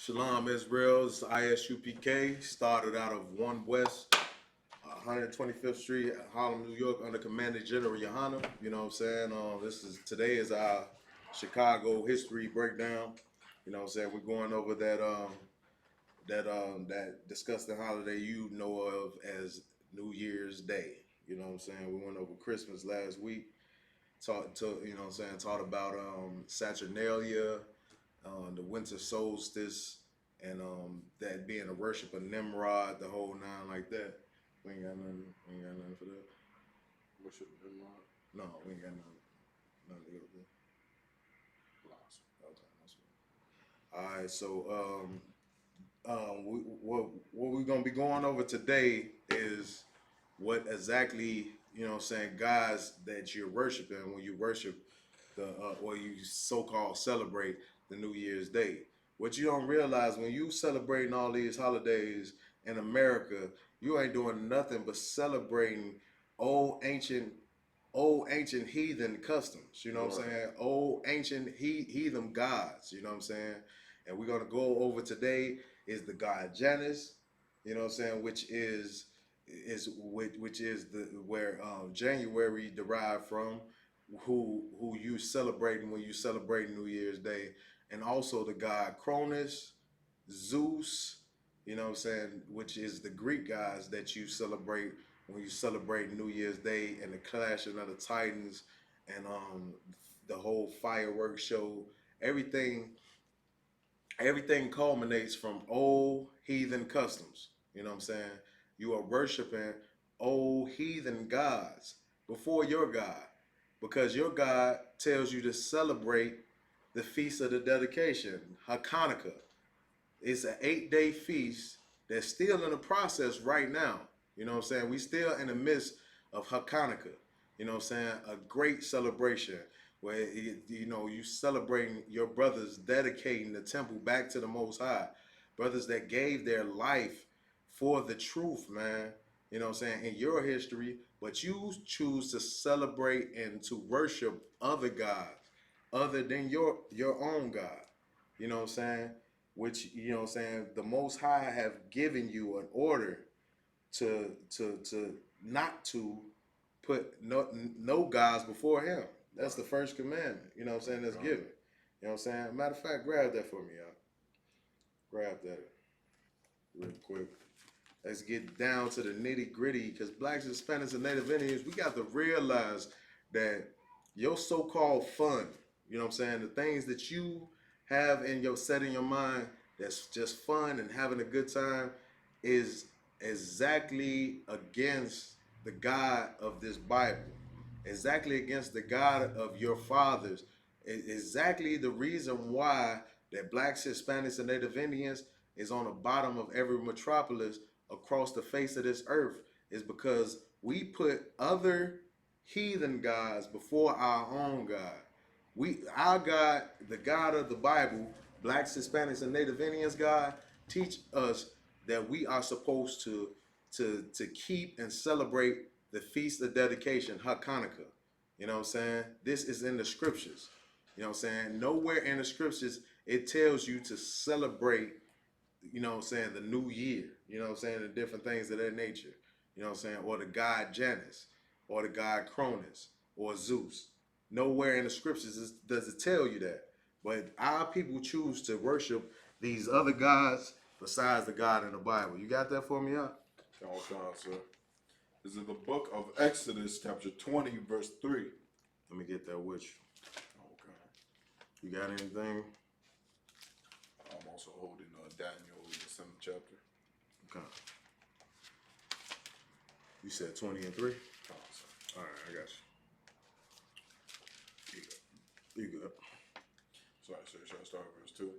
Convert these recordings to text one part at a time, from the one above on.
Shalom Israel, it's Isupk, started out of 1 West, 125th Street, Harlem, New York, under Commander General Yohana. You know what I'm saying? Today is our Chicago history breakdown. You know what I'm saying? We're going over that disgusting holiday you know of as New Year's Day. You know what I'm saying? We went over Christmas last week. You know what I'm saying? Taught about Saturnalia, the winter solstice, and that being a worship of Nimrod, the whole nine like that. We ain't got nothing. We ain't got nothing for that. Worship Nimrod. No, we ain't got nothing to go with. Lost. Okay, that's good. All right, so what we're gonna be going over today is what exactly, you know what I'm saying, gods that you're worshiping when you worship or you so-called celebrate the New Year's Day. What you don't realize when you celebrating all these holidays in America, you ain't doing nothing but celebrating old ancient ancient heathen customs. You know what I'm saying? Old ancient heathen gods. You know what I'm saying? And we're gonna go over today is the god Janus. You know what I'm saying? Which is the where January derived from, who you celebrating when you celebrate New Year's Day, and also the god Cronus, Zeus. You know what I'm saying? Which is the Greek gods that you celebrate when you celebrate New Year's Day, and the clashing of the Titans, and the whole fireworks show. Everything everything culminates from old heathen customs. You know what I'm saying? You are worshiping old heathen gods before your God, because your God tells you to celebrate the feast of the dedication, Hanukkah. It's an 8-day feast that's still in the process right now. You know what I'm saying? We still in the midst of Hanukkah. You know what I'm saying? A great celebration where you celebrating your brothers dedicating the temple back to the Most High, brothers that gave their life for the truth, man. You know what I'm saying? In your history, but you choose to celebrate and to worship other gods other than your own God. You know what I'm saying? Which, you know what I'm saying, the Most High have given you an order to not to put no gods before him. That's the first commandment. You know what I'm saying? That's given. You know what I'm saying? Matter of fact, grab that for me, y'all. Grab that real quick. Let's get down to the nitty gritty, because blacks, Hispanics, and Native Indians, we got to realize that your so-called fun, you know what I'm saying, the things that you have in your set in your mind that's just fun and having a good time is exactly against the God of this Bible, exactly against the God of your fathers, exactly the reason why that blacks, Hispanics, and Native Indians is on the bottom of every metropolis across the face of this earth, is because we put other heathen gods before our own God. Our God, the God of the Bible, blacks, Hispanics, and Native Indians God, teach us that we are supposed to keep and celebrate the feast of dedication, Hanukkah. You know what I'm saying? This is in the scriptures. You know what I'm saying? Nowhere in the scriptures it tells you to celebrate, you know what I'm saying, the new year. You know what I'm saying? The different things of that nature. You know what I'm saying? Or the god Janus, or the god Cronus, or Zeus. Nowhere in the scriptures does it tell you that. But our people choose to worship these other gods besides the God in the Bible. You got that for me, huh? All time, sir. This is the book of Exodus, chapter 20, verse 3. Let me get that with you. Okay. You got anything? I'm also holding Daniel, the 7th chapter. Okay. You said 20 and 3? Come on, sir. All right, I got you. You good. Sorry, sir. Should I start at verse 2?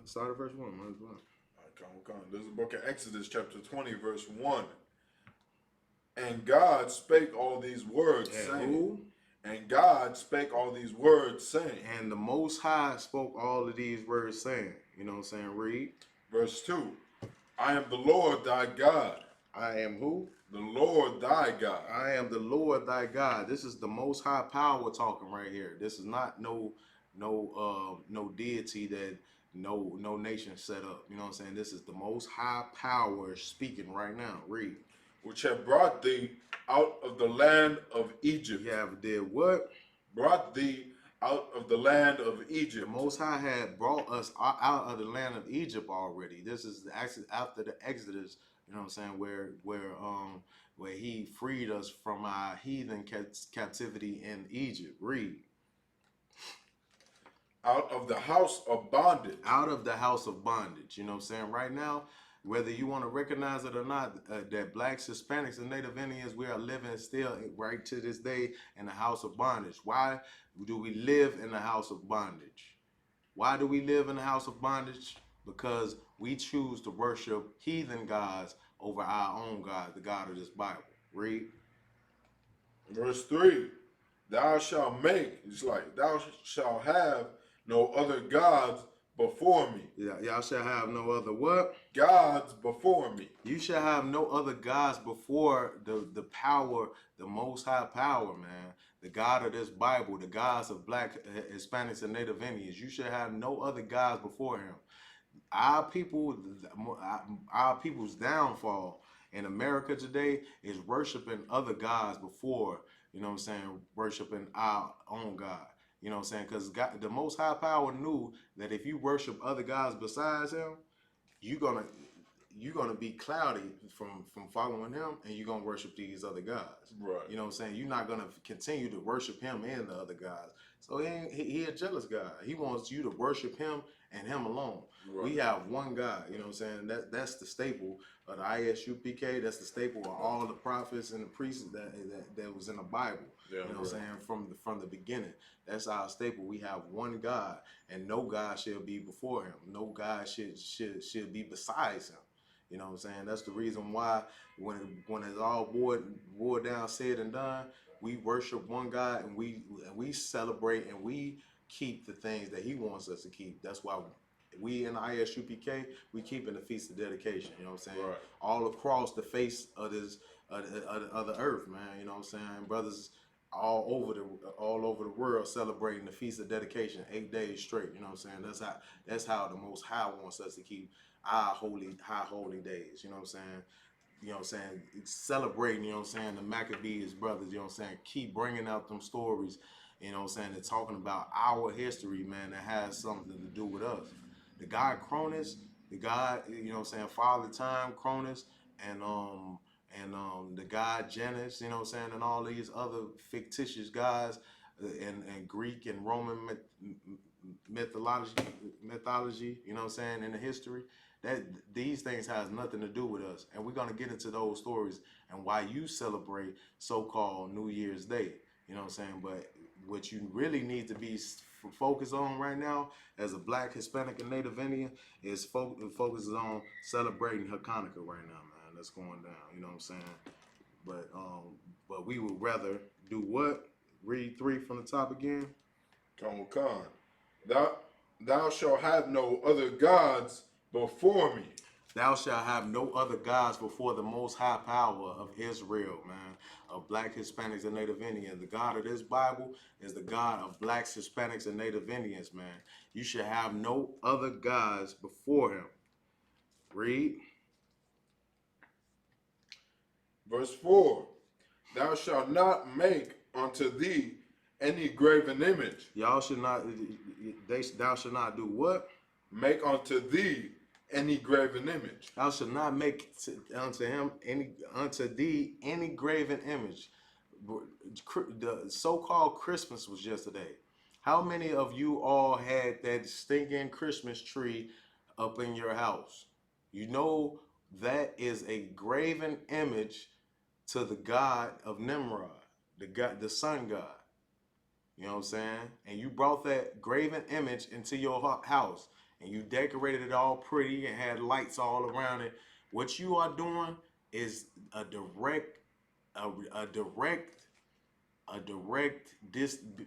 Start at verse 1. Might as well. All right, come on. This is the book of Exodus, chapter 20, verse 1. And God spake all these words, saying. Who? And God spake all these words, saying. And the Most High spoke all of these words, saying. You know what I'm saying? Read. Verse 2. I am the Lord thy God. I am who? The Lord thy God. I am the Lord thy God. This is the Most High power talking right here. This is not no deity no nation set up. You know what I'm saying? This is the most high power speaking right now. Read. which have brought thee out of the land of Egypt. You have did what? Brought thee out of the land of The Egypt. Most High had brought us out of the land of Egypt already. This is actually after the Exodus. You know what I'm saying? Where He freed us from our heathen captivity in Egypt. Read. Out of the house of bondage. Out of the house of bondage. You know what I'm saying? Right now, whether you want to recognize it or not, that blacks, Hispanics, and Native Indians, we are living still right to this day in the house of bondage. Why do we live in the house of bondage? Why do we live in the house of bondage? Because we choose to worship heathen gods over our own God, the God of this Bible. Read. Verse 3. Thou shalt make, it's like, thou shalt have no other gods before me. Y'all shall have no other what? Gods before me. You shall have no other gods before the power, the most high power, man. The God of this Bible, the gods of black, Hispanics, and Native Indians. You shall have no other gods before him. Our people, our people's downfall in America today is worshiping other gods before, you know what I'm saying, worshiping our own God. You know what I'm saying? Because the most high power knew that if you worship other gods besides him, you're gonna you're gonna be cloudy from following him, and you're gonna worship these other gods. Right. You know what I'm saying? You're not gonna continue to worship him and the other gods. So he a jealous God. He wants you to worship him and him alone. Right. We have one God. You know what I'm saying? That's the staple of the Isupk. That's the staple of all the prophets and the priests that was in the Bible. Yeah, you know what I'm saying? From the beginning. That's our staple. We have one God, and no God shall be before him. No God should be besides him. You know what I'm saying? That's the reason why when it's all boiled down, said and done, we worship one God, and we celebrate, and we keep the things that he wants us to keep. That's why we in the Isupk, we keep in the Feast of Dedication. You know what I'm saying? Right. All across the face of this of the earth, man. You know what I'm saying? Brothers all over the world celebrating the Feast of Dedication 8 days straight. You know what I'm saying? That's how the Most High wants us to keep our holy days. You know what I'm saying? You know what I'm saying? Celebrating, you know what I'm saying, the Maccabees brothers, you know what I'm saying? Keep bringing out them stories, you know what I'm saying? They're talking about our history, man, that has something to do with us. The god Cronus, the god, you know what I'm saying, Father Time, Cronus, and the god Janus, you know what I'm saying, and all these other fictitious gods in Greek and Roman mythology, you know what I'm saying, in the history. That these things has nothing to do with us, and we're gonna get into those stories and why you celebrate so-called New Year's Day. You know what I'm saying? But what you really need to be focused on right now, as a Black, Hispanic, and Native Indian, is focuses on celebrating Hanukkah right now, man. That's going down. You know what I'm saying? But we would rather do what? Read 3 from the top again. Con. Thou shalt have no other gods before me. Thou shalt have no other gods before the most high power of Israel, man, of Black, Hispanics, and Native Indians. The God of this Bible is the God of Blacks, Hispanics, and Native Indians, man. You should have no other gods before him. Read. Verse 4. Thou shalt not make unto thee any graven image. Thou should not do what? Make unto thee any graven image. Thou shalt not make unto thee any graven image. The so-called Christmas was yesterday. How many of you all had that stinking Christmas tree up in your house? You know that is a graven image to the god of Nimrod, the sun god. You know what I'm saying? And you brought that graven image into your house, and you decorated it all pretty and had lights all around it. What you are doing is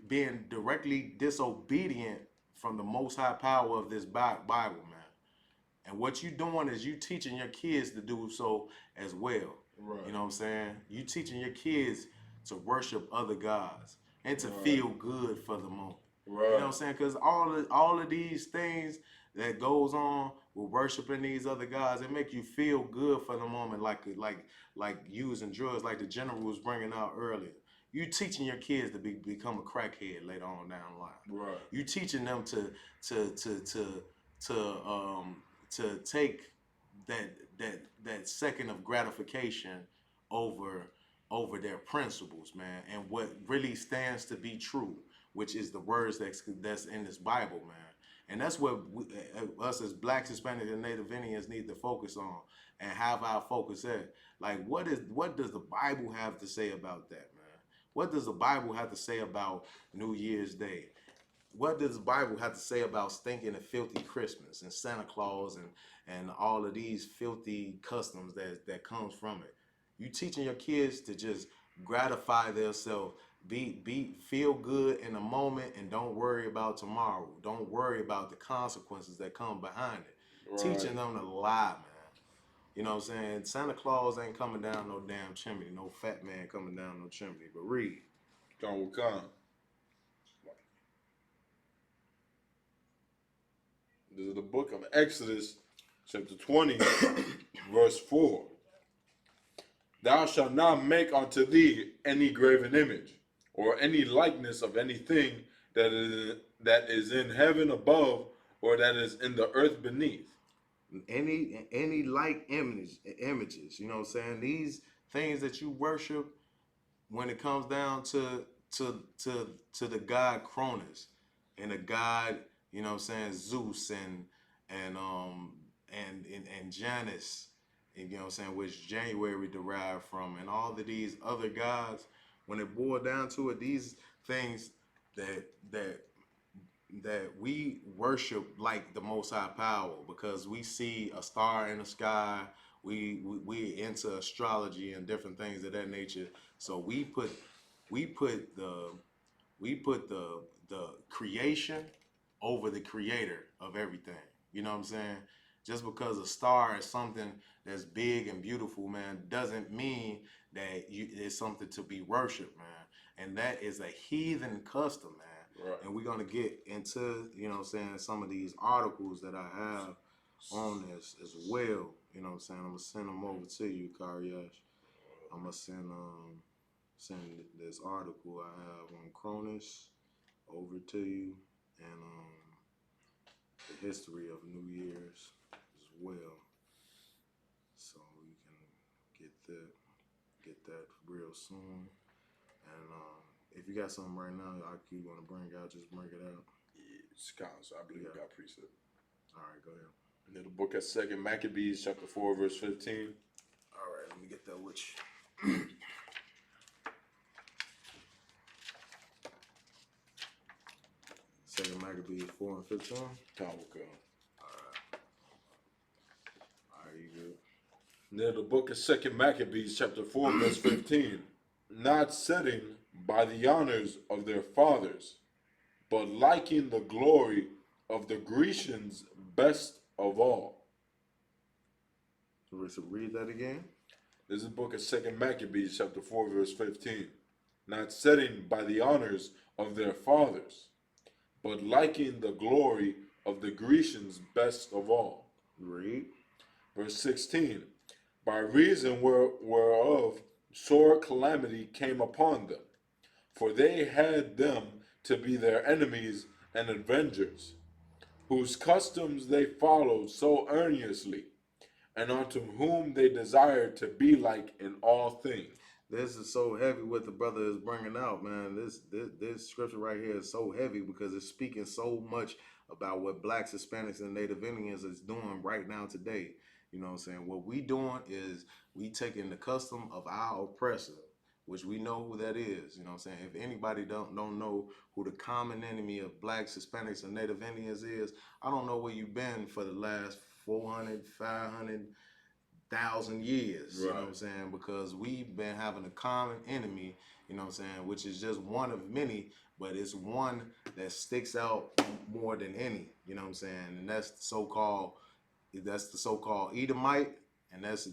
being directly disobedient from the Most High power of this Bible, man. And what you doing is you teaching your kids to do so as well. Right. You know what I'm saying? You teaching your kids to worship other gods and to Right. feel good for the moment. You know what Right. I'm saying? Because all of these things that goes on with worshiping these other gods, it make you feel good for the moment, like using drugs, like the general was bringing out earlier. You teaching your kids to become a crackhead later on down the line. Right. You teaching them to to to to to take that second of gratification over their principles, man, and what really stands to be true, which is the words that's in this Bible, man. And that's what us as Blacks, Hispanics, and Native Indians need to focus on and have our focus at. Like, what does the Bible have to say about that, man? What does the Bible have to say about New Year's Day? What does the Bible have to say about stinking and filthy Christmas and Santa Claus and all of these filthy customs that comes from it? You teaching your kids to just gratify themselves, feel good in the moment, and don't worry about tomorrow. Don't worry about the consequences that come behind it. Right. Teaching them to lie, man. You know what I'm saying? Santa Claus ain't coming down no damn chimney. No fat man coming down no chimney. But read. Come come. This is the book of Exodus, chapter 20, verse 4. Thou shalt not make unto thee any graven image, or any likeness of anything that is in heaven above, or that is in the earth beneath. Any like images, you know what I'm saying? These things that you worship, when it comes down to the god Cronus and the god, you know what I'm saying, Zeus and Janus, and, you know what I'm saying, which January derived from, and all of these other gods, when it boiled down to it, these things that that that we worship like the Most High Power, because we see a star in the sky. We into astrology and different things of that nature. So we put the creation over the creator of everything. You know what I'm saying? Just because a star is something that's big and beautiful, man, doesn't mean that it's something to be worshipped, man. And that is a heathen custom, man. Right. And we're gonna get into, you know what I'm saying, some of these articles that I have on this as well. You know what I'm saying? I'm gonna send them over to you, Karyash. I'm gonna send this article I have on Cronus over to you, and the history of New Year's as well, so you can get that real soon. And if you got something right now, you want to bring out, just bring it out. Yeah, it's kind of, so I believe we got precept. All right, go ahead. And then the book of Second Maccabees, chapter 4, verse 15. All right, let me get that with you. Second Maccabees 4 and 15. Time will come. All right, you good? And then the book of Second Maccabees, chapter 4, verse 15. Not setting by the honors of their fathers, but liking the glory of the Grecians best of all. So read that again. This is the book of Second Maccabees, chapter 4, verse 15. Not setting by the honors of their fathers, but liking the glory of the Grecians best of all. Read. Verse 16. By reason whereof sore calamity came upon them, for they had them to be their enemies and avengers, whose customs they followed so earnestly, and unto whom they desired to be like in all things. This is so heavy what the brother is bringing out, man. This scripture right here is so heavy because it's speaking so much about what Blacks, Hispanics, and Native Indians is doing right now today. You know what I'm saying? What we doing is we taking the custom of our oppressor, which we know who that is. You know what I'm saying? If anybody don't know who the common enemy of Blacks, Hispanics, and Native Indians is, I don't know where you've been for the last 400, 500,000 years. You know what I'm saying? Because we've been having a common enemy, you know what I'm saying, which is just one of many, but it's one that sticks out more than any, you know what I'm saying? And that's the so-called Edomite, and that's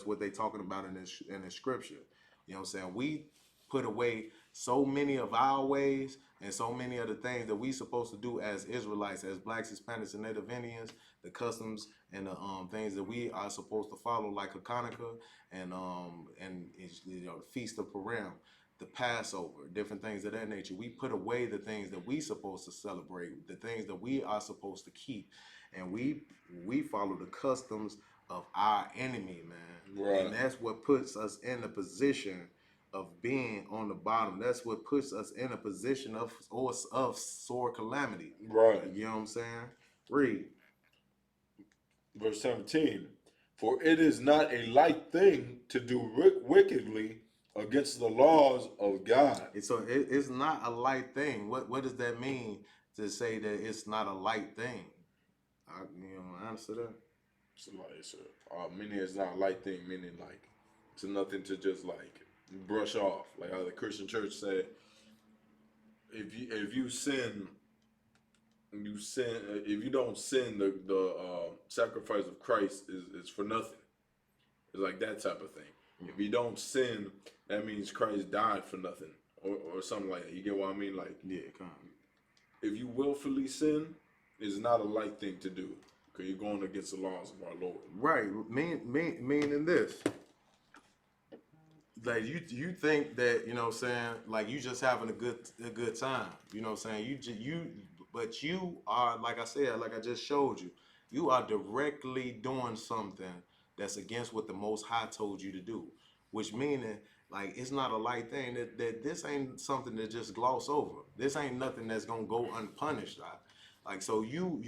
what they talking about in this scripture. You know what I'm saying? We put away so many of our ways and so many of the things that we supposed to do as Israelites, as blacks, Hispanics, and Native Indians, the customs and the things that we are supposed to follow, like Hanukkah and the Feast of Purim, the Passover, different things of that nature. We put away the things that we supposed to celebrate, the things that we are supposed to keep, and we follow the customs of our enemy, man. Right. And that's what puts us in the position of being on the bottom. That's what puts us in a position of sore calamity. Right. You know what I'm saying? Read. Verse 17. For it is not a light thing to do wickedly against the laws of God. It's not a light thing. What does that mean to say that it's not a light thing? Answer that. Meaning it's not a light thing, meaning like it's nothing to just like brush off. Like how the Christian church said, if you sin, if you don't sin, the sacrifice of Christ is for nothing. It's like that type of thing. Mm-hmm. If you don't sin, that means Christ died for nothing, or something like that. You get what I mean? Like, yeah, come on. If you willfully sin, it's not a light thing to do, because you're going against the laws of our Lord. Right. Meaning this. Like you think that, you know what I'm saying, like you just having a good time. You know what I'm saying? But you are, like I said, like I just showed you, you are directly doing something that's against what the Most High told you to do. Which meaning, like, it's not a light thing. That this ain't something to just gloss over. This ain't nothing that's gonna go unpunished. Like, so you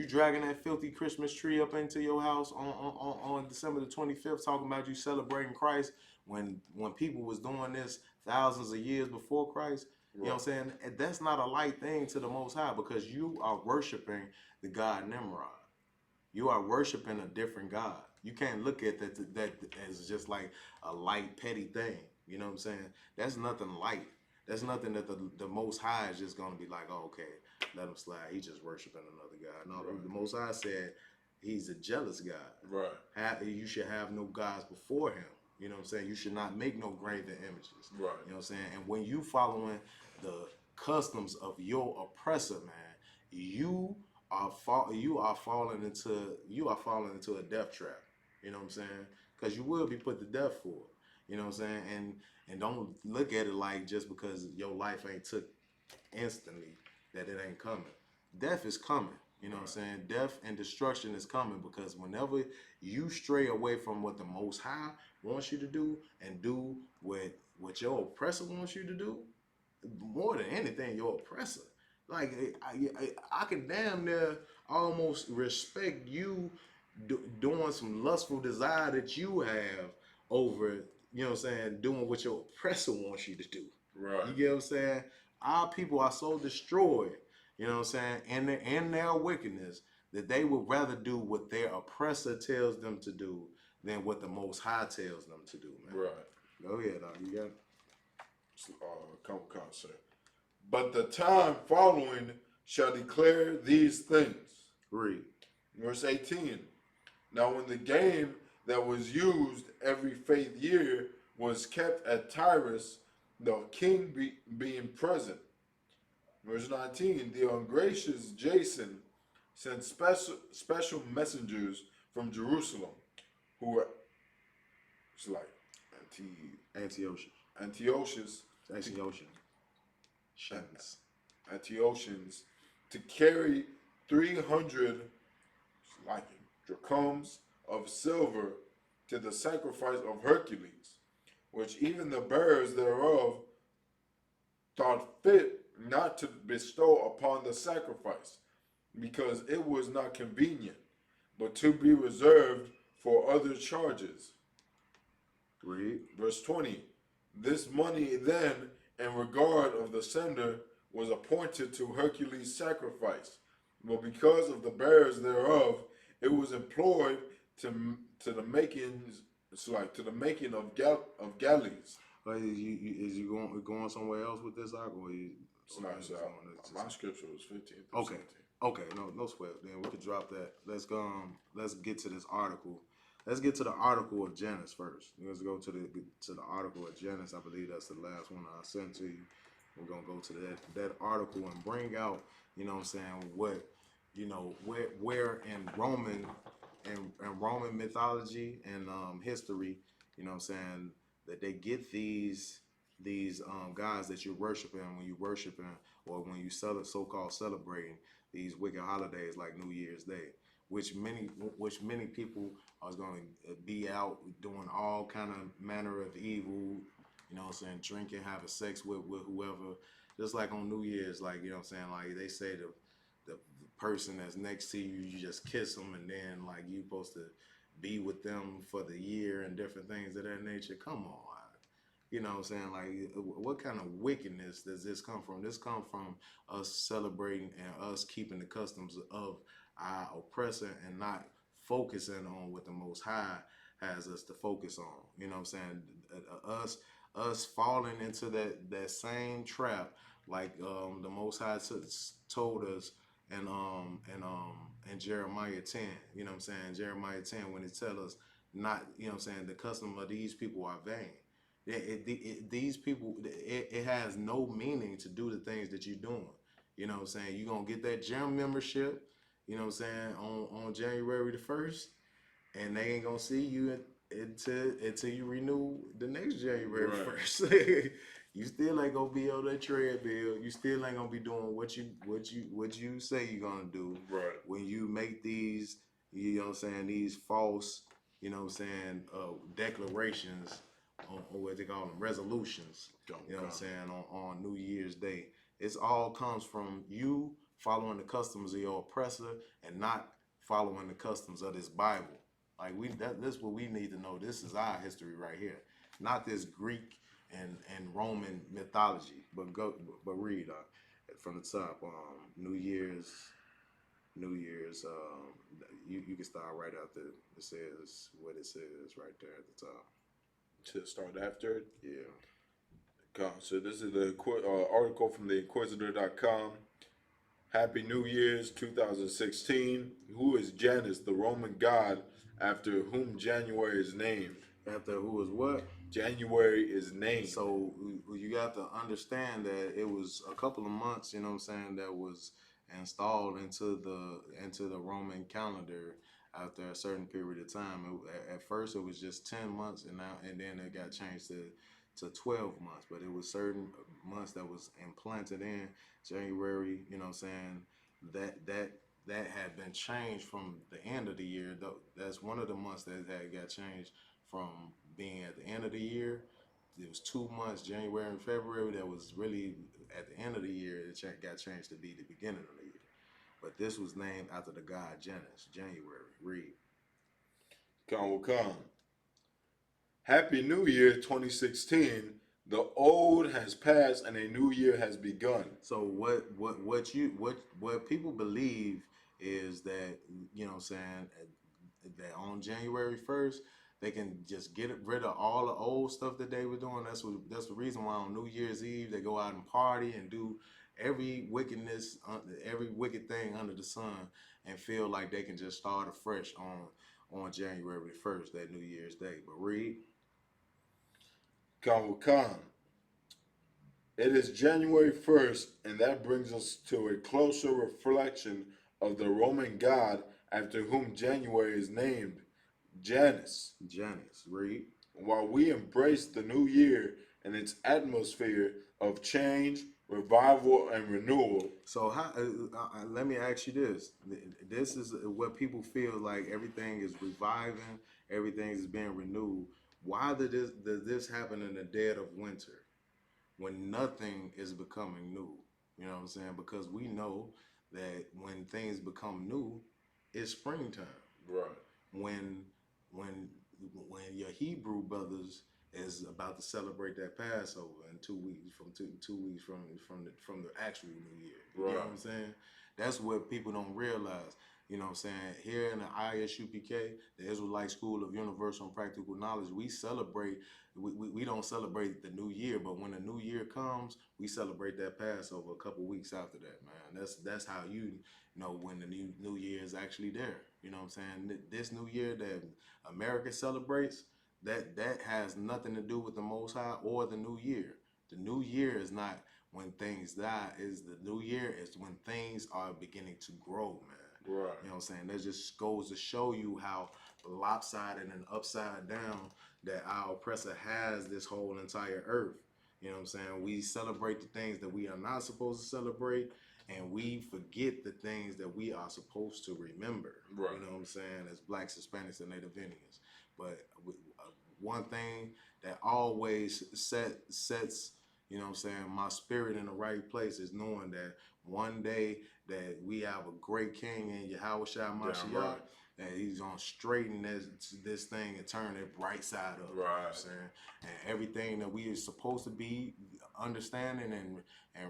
dragging that filthy Christmas tree up into your house on December the 25th, talking about you celebrating Christ when people was doing this thousands of years before Christ. You know what I'm saying? That's not a light thing to the Most High, because you are worshiping the God Nimrod. You are worshiping a different God. You can't look at that as just like a light, petty thing. You know what I'm saying? That's nothing light. That's nothing that the Most High is just going to be like, oh, okay, let him slide. He's just worshiping another God. No, right. The Most High said he's a jealous God. Right. You should have no gods before him. You know what I'm saying? You should not make no graven images. Right. You know what I'm saying? And when you following the customs of your oppressor, man, you are falling into a death trap. You know what I'm saying? Because you will be put to death for it. You know what I'm saying? And don't look at it like just because your life ain't took instantly that it ain't coming. Death is coming. You know what I'm saying? Death and destruction is coming, because whenever you stray away from what the Most High wants you to do and do what your oppressor wants you to do, more than anything, your oppressor. Like, I can damn near almost respect you doing some lustful desire that you have over, you know what I'm saying, doing what your oppressor wants you to do. Right. You get what I'm saying? Our people are so destroyed, you know what I'm saying, in their wickedness, that they would rather do what their oppressor tells them to do than what the Most High tells them to do, man. Right. Go ahead, you got it. Concept. But the time following shall declare these things. Read. Verse 18. Now when the game that was used every faith year was kept at Tyrus, the king being present. Verse 19. The ungracious Jason sent special messengers from Jerusalem, who were, it's like Antiochus. Antiochians, to carry 300 drachms of silver to the sacrifice of Hercules, which even the bearers thereof thought fit not to bestow upon the sacrifice, because it was not convenient, but to be reserved for other charges. Read. Verse 20. This money then, in regard of the sender, was appointed to Hercules' sacrifice, but because of the bearers thereof, it was employed to the making of galleys. Like, is you going somewhere else with this, or my scripture was 15. Okay. Okay, no sweat. Then we could drop that. Let's get to this article. let's get to the article of Janus first. Let's go to the article of Janus. I believe that's the last one I sent to you. We're gonna go to that article and bring out, you know what I'm saying, what, you know, where in Roman mythology and history, you know what I'm saying, that they get these gods that you're worshiping when you're worshiping or when you so-called celebrating these wicked holidays like New Year's Day, which many people are going to be out doing all kind of manner of evil, you know what I'm saying, drinking, having sex with whoever, just like on New Year's, like, you know what I'm saying, like they say the person that's next to you, you just kiss them and then like you supposed to be with them for the year and different things of that nature. Come on. You know what I'm saying? Like, what kind of wickedness does this come from? This come from us celebrating and us keeping the customs of our oppressor and not focusing on what the Most High has us to focus on. You know what I'm saying? Us falling into that same trap, like the Most High told us in Jeremiah 10. You know what I'm saying? Jeremiah 10 when it tell us not. You know what I'm saying? The custom of these people are vain. These people, it has no meaning to do the things that you're doing. You know what I'm saying? You're going to get that gym membership, you know what I'm saying, on January the 1st, and they ain't going to see you until you renew the next January Right. 1st. You still ain't going to be on that treadmill. You still ain't going to be doing what you say you're going to do. Right. When you make these, you know what I'm saying, these false, you know what I'm saying, declarations or what they call them, resolutions. You know what I'm saying, on New Year's Day. It's all comes from you following the customs of your oppressor and not following the customs of this Bible. Like that's what we need to know. This is our history right here, not this Greek and Roman mythology. But read from the top. New Year's. You can start right after it says what it says right there at the top. To start after it. Yeah. So this is the article from the Inquisitor.com. Happy New Year's 2016. Who is Janus, the Roman god after whom January is named? After who is what? January is named. So you got to understand that it was a couple of months, you know what I'm saying, that was installed into the Roman calendar after a certain period of time. At first it was just 10 months and then it got changed to 12 months, but it was certain months that was implanted in January, you know what I'm saying, that had been changed from the end of the year. That's one of the months that had got changed from being at the end of the year. It was 2 months, January and February, that was really at the end of the year. It got changed to be the beginning of the year. But this was named after the god Janus, January. Read. Come. Happy New Year 2016. The old has passed and a new year has begun. So what people believe is that, you know what I'm saying, that on January 1st they can just get rid of all the old stuff that they were doing. That's the reason why on New Year's Eve they go out and party and do every wickedness, every wicked thing under the sun, and feel like they can just start afresh on January 1st, that New Year's Day. But read. Come. It is January 1st, and that brings us to a closer reflection of the Roman god after whom January is named, Janus. Janus. Read. While we embrace the new year and its atmosphere of change, revival, and renewal. So how? Let me ask you this. This is what people feel like everything is reviving, everything is being renewed. Why does this happen in the dead of winter when nothing is becoming new? You know what I'm saying? Because we know that when things become new, it's springtime. Right. When when your Hebrew brothers is about to celebrate that Passover in 2 weeks from 2 weeks from the actual New Year. You get what I'm Right. saying? That's what people don't realize. You know what I'm saying? Here in the ISUPK, the Israelite School of Universal and Practical Knowledge, we don't celebrate the new year, but when the new year comes, we celebrate that Passover a couple weeks after that, man. That's how you know when the new year is actually there. You know what I'm saying? This new year that America celebrates, that has nothing to do with the Most High or the new year. The new year is not when things die, is the new year is when things are beginning to grow, man. Right. You know what I'm saying? That just goes to show you how lopsided and upside down that our oppressor has this whole entire earth. You know what I'm saying? We celebrate the things that we are not supposed to celebrate, and we forget the things that we are supposed to remember. Right. You know what I'm saying? As Blacks, Hispanics, and Native Indians. But one thing that always sets, you know what I'm saying, my spirit in the right place is knowing that one day that we have a great king in Yahweh Shai Mashiach, right. that he's gonna straighten this thing and turn it right side up. You know what I'm Right. saying? And everything that we are supposed to be understanding and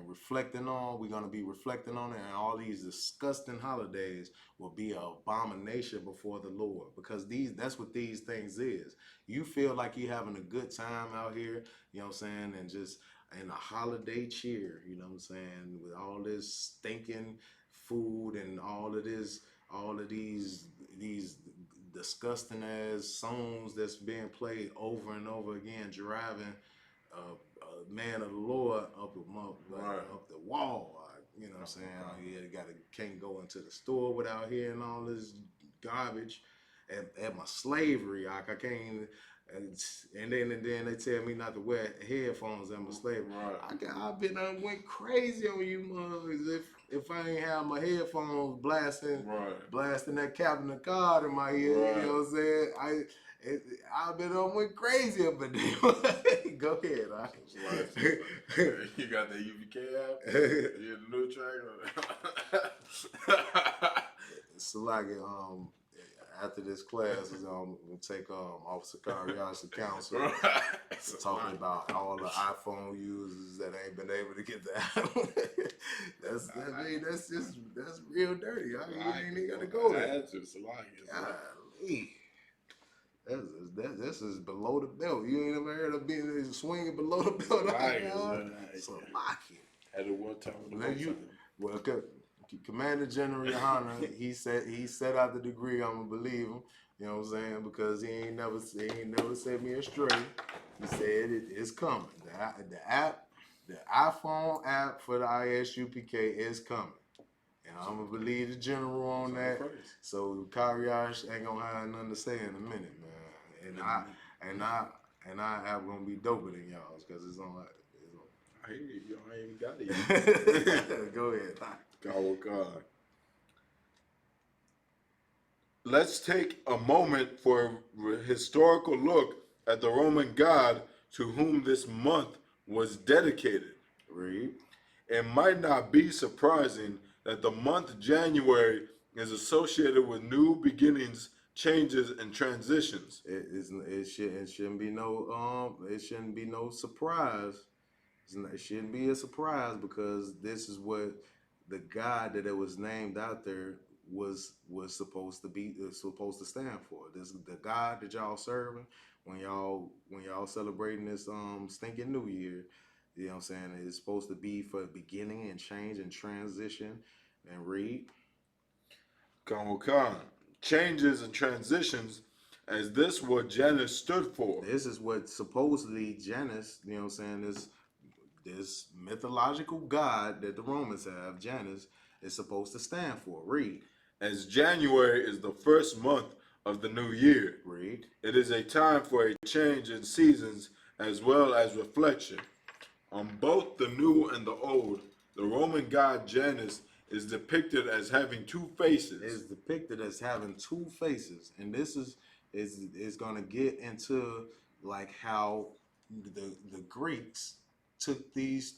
reflecting on, we're gonna be reflecting on it, and all these disgusting holidays will be an abomination before the Lord. Because that's what these things is. You feel like you're having a good time out here, you know what I'm saying, and just in a holiday cheer, you know what I'm saying, with all this stinking food and all of these disgusting ass songs that's being played over and over again, driving a man of the Lord Right. up the wall. You know what I'm saying? Can't go into the store without hearing all this garbage. At my slavery, I can't. And then they tell me not to wear headphones at my slavery. Right. I've been went crazy on you motherfuckers if I ain't have my headphones Right. blasting that Captain Card in my ear. Right. You know what I'm saying? I've been went crazy up in there. Go ahead. You got the UVK app? You in the new track? So like after this class, we'll take Officer Karia's counsel talking about all the iPhone users that ain't been able to get the app. That's real dirty. You ain't even got to go there. That's just Golly. This is below the belt. You ain't ever heard of being swinging below the belt. Had it one time. Well, Commander General Yohana, he set out the degree. I'm gonna believe him. You know what I'm saying? Because he ain't never set me astray. He said it's coming. The iPhone app for the ISUPK is coming. And I'm gonna believe the general on that. So Kariash ain't gonna have nothing to say in a minute, man. And I am gonna be doper than y'all's because it's on. I hear you. I ain't got it. Go ahead. God. Let's take a moment for a historical look at the Roman god to whom this month was dedicated. Read. It might not be surprising that the month January is associated with new beginnings, changes, and transitions. It shouldn't be no surprise. It shouldn't be a surprise because this is what the God that it was named out there was supposed to stand for. This the God that y'all serving when y'all celebrating this stinking New Year. You know what I'm saying? It's supposed to be for beginning and change and transition. And read. Khan. Changes and transitions, as this what Janus stood for. This is what supposedly Janus, you know what I'm saying, this mythological god that the Romans have, Janus, is supposed to stand for. Read. As January is the first month of the new year. Read. It is a time for a change in seasons as well as reflection. On both the new and the old, the Roman god Janus is depicted as having two faces. It's depicted as having two faces, and this is gonna get into like how the Greeks took these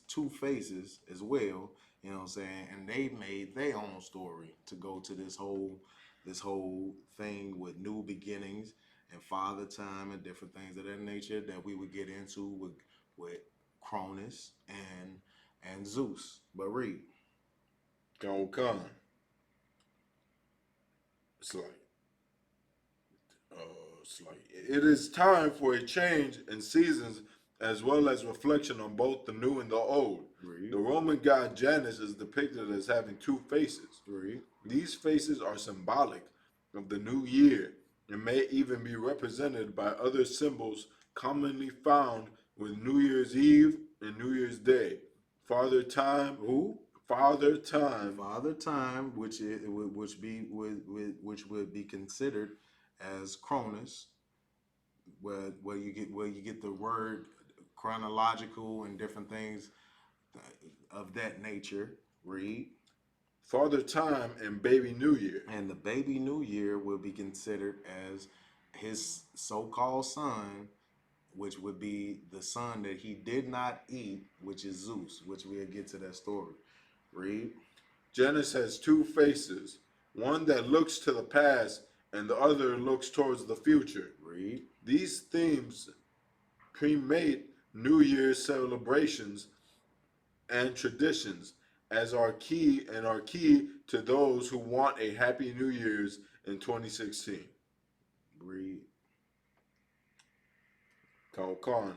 two faces as well, you know what I'm saying, and they made their own story to go to this whole thing with new beginnings and Father Time and different things of that nature that we would get into with Cronus and Zeus. But read. Come. It's like it's like it is time for a change in seasons as well as reflection on both the new and the old. Read. The Roman god Janus is depicted as having two faces. Read. These faces are symbolic of the new year and may even be represented by other symbols commonly found with New Year's Eve and New Year's Day. Father Time, Who? Father Time, Father Time, which would be considered as Cronus, where you get the word chronological and different things of that nature. Read. Father Time, and Baby New Year. And the baby New Year will be considered as his so-called son, which would be the son that he did not eat, which is Zeus, which we'll get to that story. Read. Janus has two faces, one that looks to the past and the other looks towards the future. Read. These themes cremate New Year's celebrations and traditions as are key to those who want a happy New Year's in 2016. Read. Khan.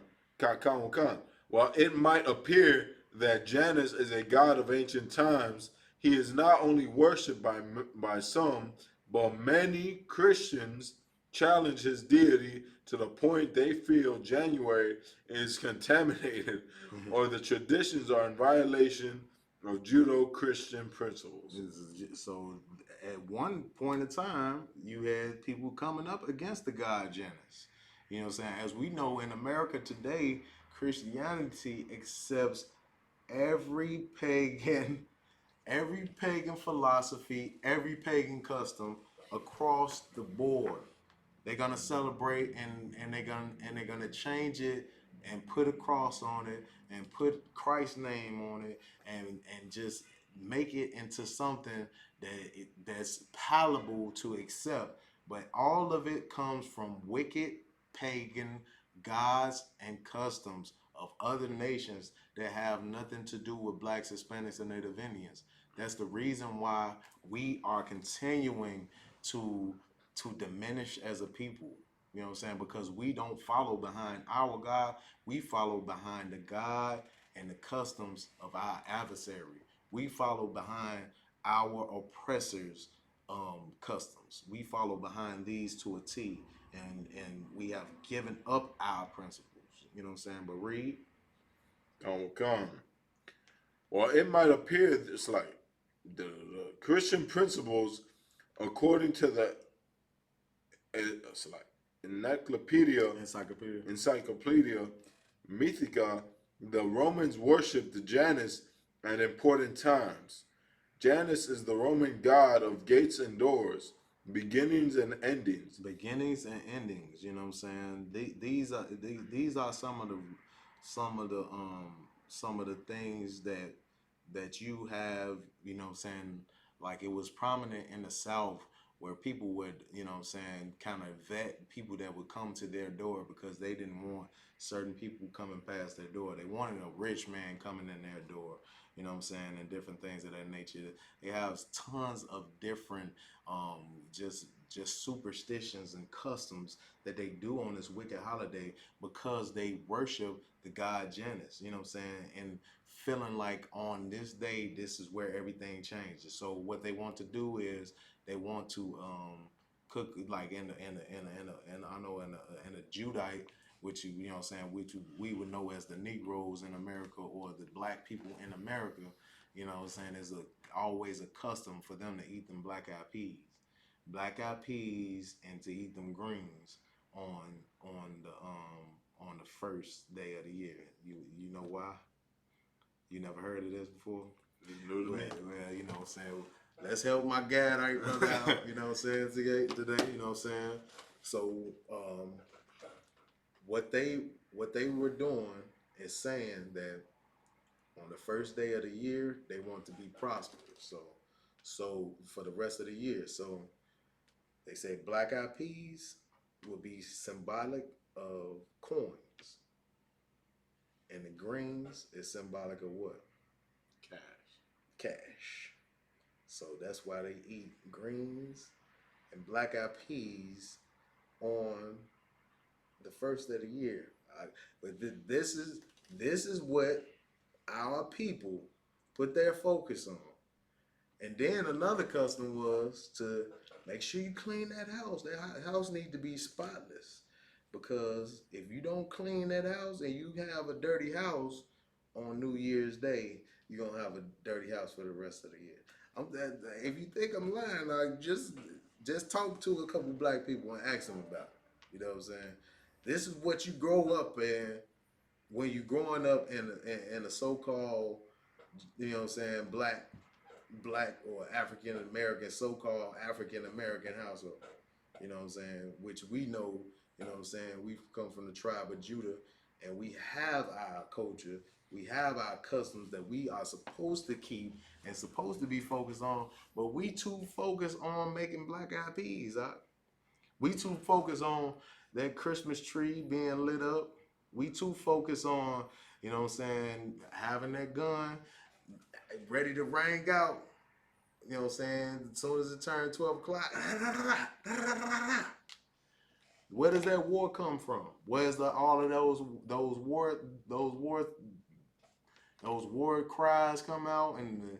While it might appear that Janus is a god of ancient times, he is not only worshipped by some, but many Christians challenge his deity to the point they feel January is contaminated or the traditions are in violation of Judeo-Christian principles. So at one point in time, you had people coming up against the god Janus. You know what I'm saying? As we know in America today, Christianity accepts every pagan, every pagan philosophy, every pagan custom across the board. They're gonna celebrate and they're gonna change it and put a cross on it and put Christ's name on it and just make it into something that's palatable to accept. But all of it comes from wicked pagan gods and customs of other nations that have nothing to do with blacks, Hispanics, and Native Indians. That's the reason why we are continuing to diminish as a people. You know what I'm saying? Because we don't follow behind our God, we follow behind the God and the customs of our adversary. We follow behind our oppressors' customs. We follow behind these to a T, and we have given up our principles. You know what I'm saying? But read. Come. Well, it might appear it's like the Christian principles, according to the it's like encyclopedia Encyclopedia. encyclopedia Mythica, the Romans worshipped Janus at important times. Janus is the Roman god of gates and doors, beginnings and endings. Beginnings and endings. You know what I'm saying? These are some of the some of the things that you have. You know what I'm saying? Like it was prominent in the South where people would, you know what I'm saying, kind of vet people that would come to their door because they didn't want certain people coming past their door. They wanted a rich man coming in their door. You know what I'm saying, and different things of that nature. They have tons of different just superstitions and customs that they do on this wicked holiday because they worship the god Janus. You know what I'm saying, and feeling like on this day this is where everything changes. So what they want to do is they want to cook like in I know in a Judite, which you know what I'm saying, which we would know as the Negroes in America or the black people in America. You know what I'm saying, is always a custom for them to eat them black eyed peas, and to eat them greens on the first day of the year. You know why? You never heard of this before? Well, you know what I'm saying. Let's help my guy right brother out. You know what I'm saying, today. You know what I'm saying. So what they were doing is saying that on the first day of the year they want to be prosperous. So for the rest of the year, so they say black eyed peas would be symbolic of coins, and the greens is symbolic of what? Cash. Cash. So that's why they eat greens and black eyed peas on the first of the year. But this is what our people put their focus on. And then another custom was to make sure you clean that house. That house needs to be spotless, because if you don't clean that house and you have a dirty house on New Year's Day, you're gonna have a dirty house for the rest of the year. If you think I'm lying, like just talk to a couple black people and ask them about it. You know what I'm saying? This is what you grow up in when you growing up in a so-called, you know what I'm saying, black or African American, so-called African American household. You know what I'm saying? Which we know, you know what I'm saying, we come from the tribe of Judah, and we have our culture, we have our customs that we are supposed to keep and supposed to be focused on, but we too focused on making black eyed peas. We too focused on that Christmas tree being lit up. We too focused on, you know what I'm saying, having that gun ready to ring out. You know what I'm saying? As soon as it turned 12 o'clock, where does that war come from? Where's all of those war those war cries come out, and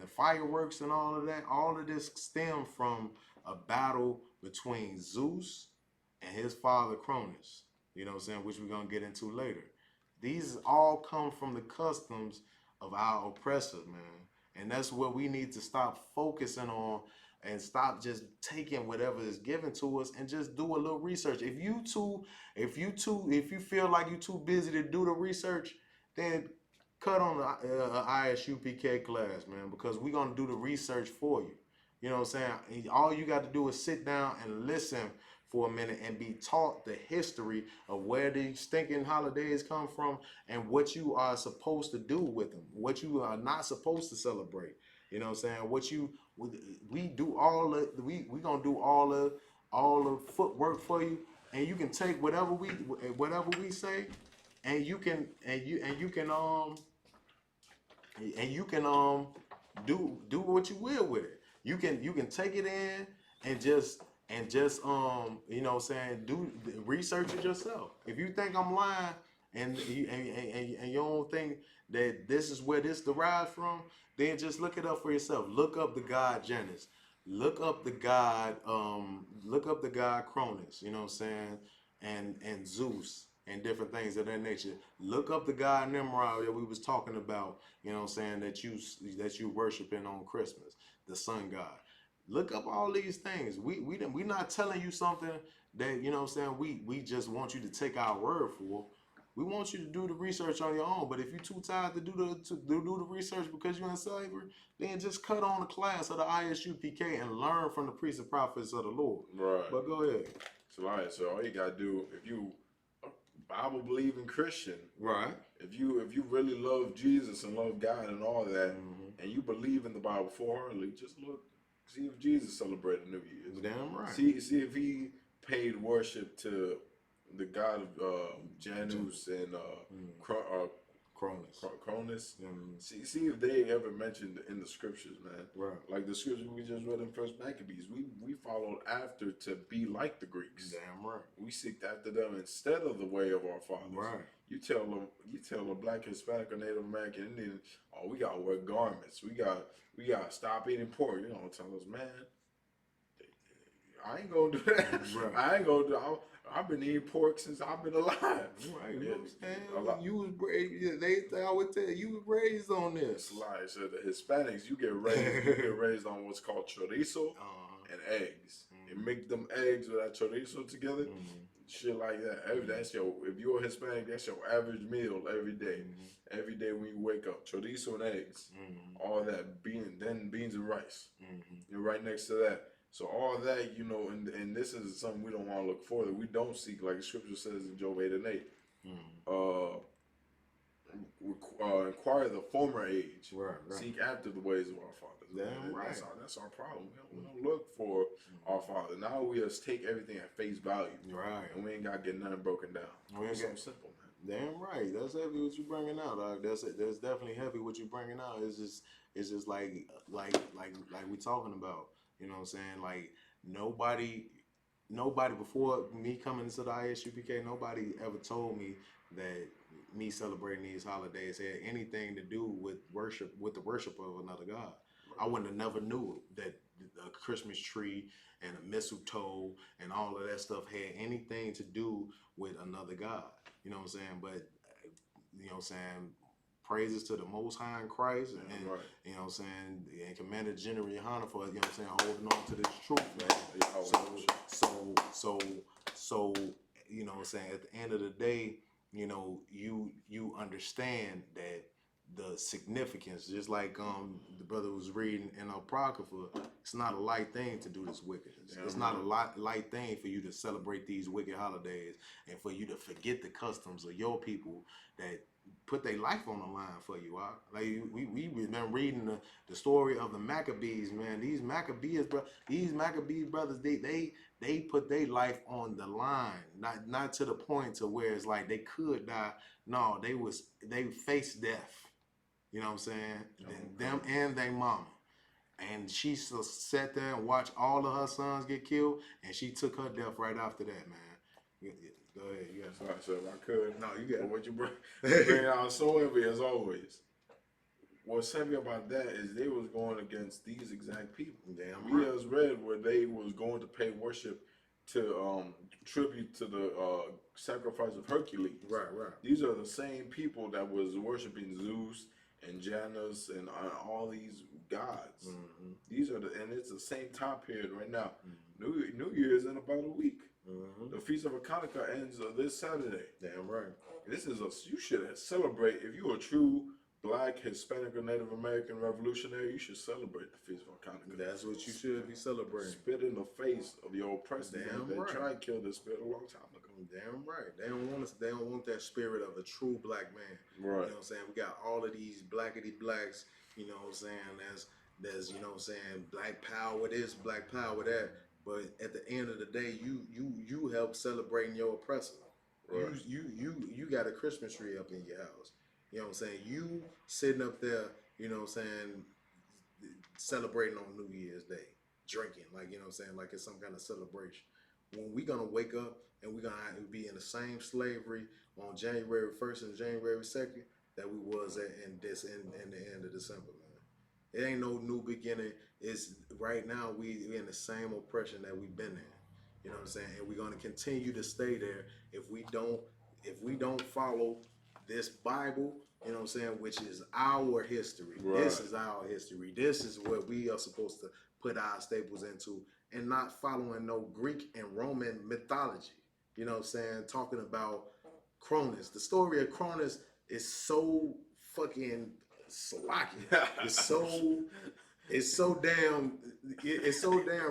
the fireworks and all of that? All of this stem from a battle between Zeus and his father Cronus. You know what I'm saying? Which we're gonna get into later. These all come from the customs of our oppressors, man. And that's what we need to stop focusing on, and stop just taking whatever is given to us and just do a little research. If you feel like you're too busy to do the research, then cut on the ISUPK class, man, because we're gonna do the research for you. You know what I'm saying? All you got to do is sit down and listen for a minute and be taught the history of where these stinking holidays come from and what you are supposed to do with them, what you are not supposed to celebrate. You know what I'm saying? We do all the we gonna do all the footwork for you, and you can take whatever we say, and you can do what you will with it. You can take it in and just you know what I'm saying, do research it yourself. If you think I'm lying, and you don't think that this is where this derives from, then just look it up for yourself. Look up the god Janus. Look up the god Cronus, you know what I'm saying, and Zeus and different things of that nature. Look up the god Nimrod that we was talking about, you know what I'm saying, that you worshiping on Christmas, the sun god. Look up all these things. We not telling you something that, you know what I'm saying, we just want you to take our word for. We want you to do the research on your own. But if you're too tired to do the research because you're in slavery, then just cut on the class of the ISUPK and learn from the priests and prophets of the Lord. Right. But go ahead. So all you gotta do, if you a Bible believing Christian, Right. if you really love Jesus and love God and all that, and you believe in the Bible wholeheartedly, just look, see if Jesus celebrated New Year's. Damn right. See if he paid worship to the god of Janus and Cronus. See if they ever mentioned in the scriptures, man. Right. Like the scripture we just read in First Maccabees, we followed after to be like the Greeks. Damn right. We seeked after them instead of the way of our fathers. Right. You tell a black, Hispanic, or Native American Indian, oh, we gotta wear garments. We got to stop eating pork. You don't tell us, man. I ain't gonna do that. Right. I ain't gonna do. I've been eating pork since I've been alive. Right. You know what I'm saying? You was raised. I would tell you was raised on this. It's a lie. So the Hispanics, you get raised on what's called chorizo and eggs. And make them eggs with that chorizo together. Shit like that. If you're a Hispanic, that's your average meal every day. Every day when you wake up, chorizo and eggs, all that, beans and rice. You're right next to that. So all that, you know, and this is something we don't want to look for, that we don't seek, like the scripture says in Job 8 and 8. inquire the former age. Right. Seek after the ways of our fathers. Damn right. That's our problem. We don't look for our father. Now we just take everything at face value. Right. And we ain't got to get nothing broken down. It's so simple, man. Damn right. That's heavy what you bringing out, dog. That's definitely heavy what you bringing out. It's just like we talking about. You know what I'm saying? Like nobody before me coming into the ISUPK, nobody ever told me that me celebrating these holidays had anything to do with the worship of another god. I wouldn't have never knew that a Christmas tree and a mistletoe and all of that stuff had anything to do with another god. You know what I'm saying? But you know what I'm saying? Praises to the Most High in Christ, and right. You know what I'm saying, and Commander General Yohana for, you know what I'm saying, holding on to this truth, man. So you know what I'm saying, at the end of the day, you know, you understand that the significance, just like the brother was reading in Apocrypha, it's not a light thing to do this wickedness. It's not a light thing for you to celebrate these wicked holidays and for you to forget the customs of your people that put their life on the line for you. Like we've been reading the story of the Maccabees, man. These Maccabees brothers, they put their life on the line, not to the point to where it's like they could die. No, they faced death. You know what I'm saying? Them and their mama. And she sat there and watched all of her sons get killed, and she took her death right after that, man. Go ahead. You got something. So if I could. No, you got what you bring out so heavy as always. What's heavy about that is they was going against these exact people. Damn we just read where they was going to pay worship to tribute to the sacrifice of Hercules. Right. These are the same people that was worshiping Zeus and Janus and all these gods. Mm-hmm. These are and it's the same time period right now. Mm-hmm. New Year's in about a week. Mm-hmm. The Feast of Hanukkah ends this Saturday. Damn right. You should celebrate. If you're a true Black, Hispanic, or Native American revolutionary, you should celebrate the Feast of Hanukkah. That's what you should be celebrating. Spit in the face of your oppressors. They tried to kill this spirit a long time ago. Damn right. They don't want that spirit of a true Black man. Right. You know what I'm saying? We got all of these blackity blacks, you know what I'm saying, there's you know what I'm saying, Black power this, Black power that. But at the end of the day, you help celebrating your oppressor. Right. You got a Christmas tree up in your house. You know what I'm saying? You sitting up there, you know what I'm saying, celebrating on New Year's Day, drinking, like, you know what I'm saying, like it's some kind of celebration. When we gonna wake up and we gonna be in the same slavery on January 1st and January 2nd that we was at in the end of December, man. It ain't no new beginning. It's right now we in the same oppression that we've been in. You know what I'm saying? And we're gonna continue to stay there if we don't follow this Bible, you know what I'm saying, which is our history. Right. This is our history. This is what we are supposed to put our staples into, and not following no Greek and Roman mythology. You know what I'm saying? Talking about Cronus. The story of Cronus is so fucking slocky. It's so damn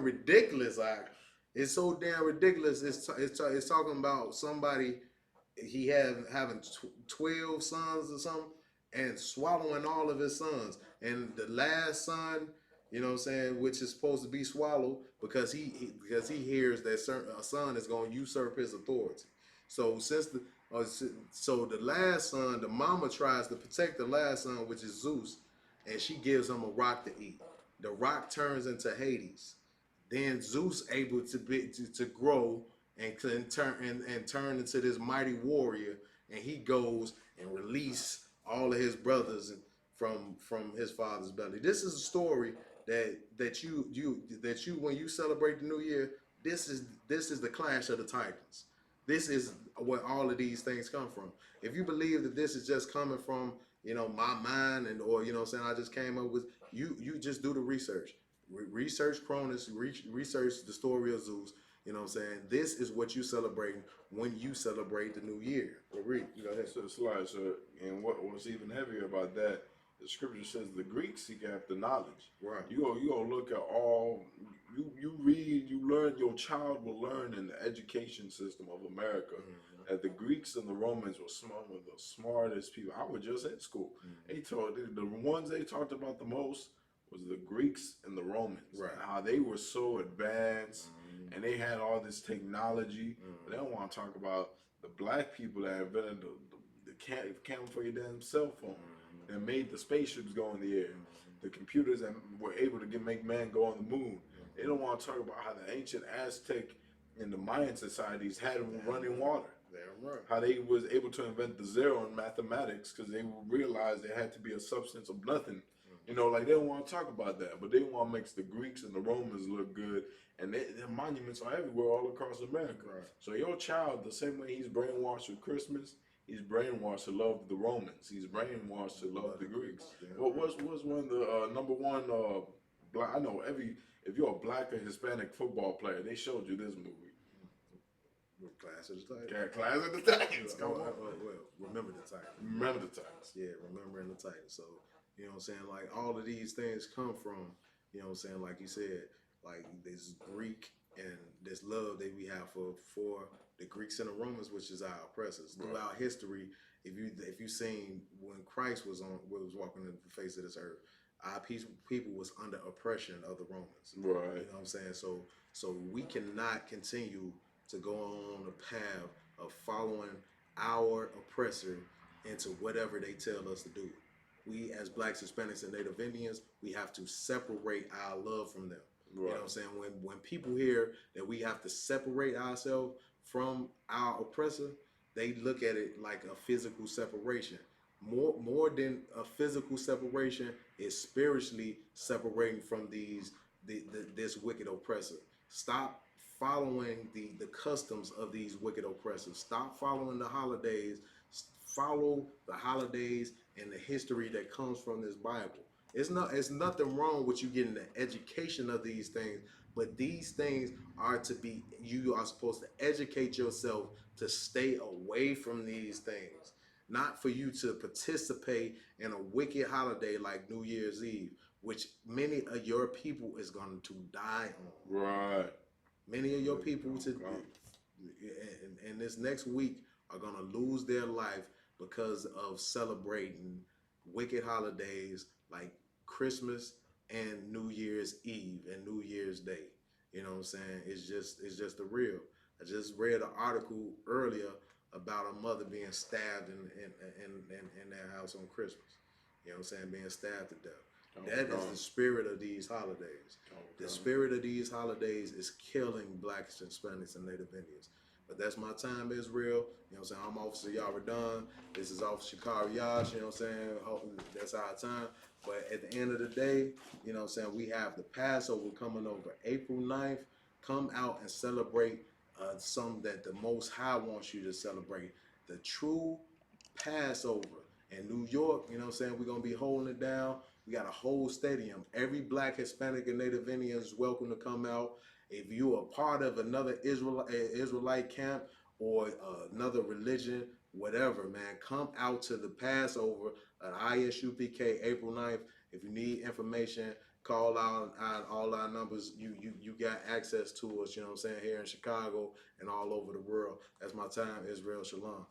ridiculous. Like, it's so damn ridiculous. It's talking about somebody, he having 12 sons or something and swallowing all of his sons. And the last son, you know what I'm saying, which is supposed to be swallowed because he hears that a son is going to usurp his authority. So the last son, the mama tries to protect the last son, which is Zeus, and she gives him a rock to eat. The rock turns into Hades. Then Zeus able to grow and turn into this mighty warrior, and he goes and release all of his brothers from his father's belly. This is a story that you when you celebrate the New Year, this is the clash of the Titans. This is where all of these things come from. If you believe that this is just coming from, you know, my mind or you know what I'm saying, I just came up with, you just do the research. Research Cronus, research the story of Zeus. You know what I'm saying? This is what you celebrating when you celebrate the New Year. You go ahead. So, and what's even heavier about that, the scripture says the Greeks seek after knowledge. Right. You go look at all, you read, you learn, your child will learn in the education system of America that the Greeks and the Romans were one of the smartest people. I was just in school. They told the ones they talked about the most was the Greeks and the Romans. Right. How they were so advanced and they had all this technology. But they don't want to talk about the black people that invented the camera for your damn cell phone, that made the spaceships go in the air, the computers that were able to make man go on the moon. They don't want to talk about how the ancient Aztec and the Mayan societies had running water. Right. How they was able to invent the zero in mathematics because they realized there had to be a substance of nothing. You know, like they don't want to talk about that, but they want to make the Greeks and the Romans look good, and their monuments are everywhere all across America. Right. So your child, the same way he's brainwashed with Christmas, he's brainwashed to love the Romans. He's brainwashed to love the Greeks. Well, what's one of the number one black? I know if you're a black or Hispanic football player, they showed you this movie. Clash of the Titans. Yeah, Clash of the Titans. Come on. Well, remember the Titans. Remember the Titans. Yeah, remembering the Titans. So, you know what I'm saying? Like, all of these things come from, you know what I'm saying? Like you said, like this Greek and this love that we have for the Greeks and the Romans, which is our oppressors. Right. Throughout history, if you seen when Christ was walking the face of this earth, our people was under oppression of the Romans. Right. You know what I'm saying? So we cannot continue to go on the path of following our oppressor into whatever they tell us to do. We, as blacks, Hispanics, and Native Indians, we have to separate our love from them. Right. You know what I'm saying? When people hear that we have to separate ourselves from our oppressor, they look at it like a physical separation. More than a physical separation is spiritually separating from this wicked oppressor. Stop following the customs of these wicked oppressors. Stop following the holidays. Follow the holidays and the history that comes from this Bible. It's nothing wrong with you getting the education of these things, but these things are you are supposed to educate yourself to stay away from these things. Not for you to participate in a wicked holiday like New Year's Eve, which many of your people is going to die on. Right. Many of your people in this next week are going to lose their life because of celebrating wicked holidays like Christmas and New Year's Eve and New Year's Day. You know what I'm saying? It's just the real. I just read an article earlier about a mother being stabbed in their house on Christmas. You know what I'm saying? Being stabbed to death. That is the spirit of these holidays. The spirit of these holidays is killing blacks, Hispanics, and Native Indians. But that's my time, Israel. You know what I'm saying? I'm Officer Yaradon. This is Officer Shikari Yash. You know what I'm saying? That's our time. But at the end of the day, you know what I'm saying? We have the Passover coming over April 9th. Come out and celebrate something that the Most High wants you to celebrate. The true Passover. In New York, you know what I'm saying? We're going to be holding it down. We got a whole stadium. Every black, Hispanic, and Native Indian is welcome to come out. If you are part of another Israelite camp or another religion, whatever, man, come out to the Passover at Isupk April 9th. If you need information, call out all our numbers. You got access to us, you know what I'm saying, here in Chicago and all over the world. That's my time, Israel. Shalom.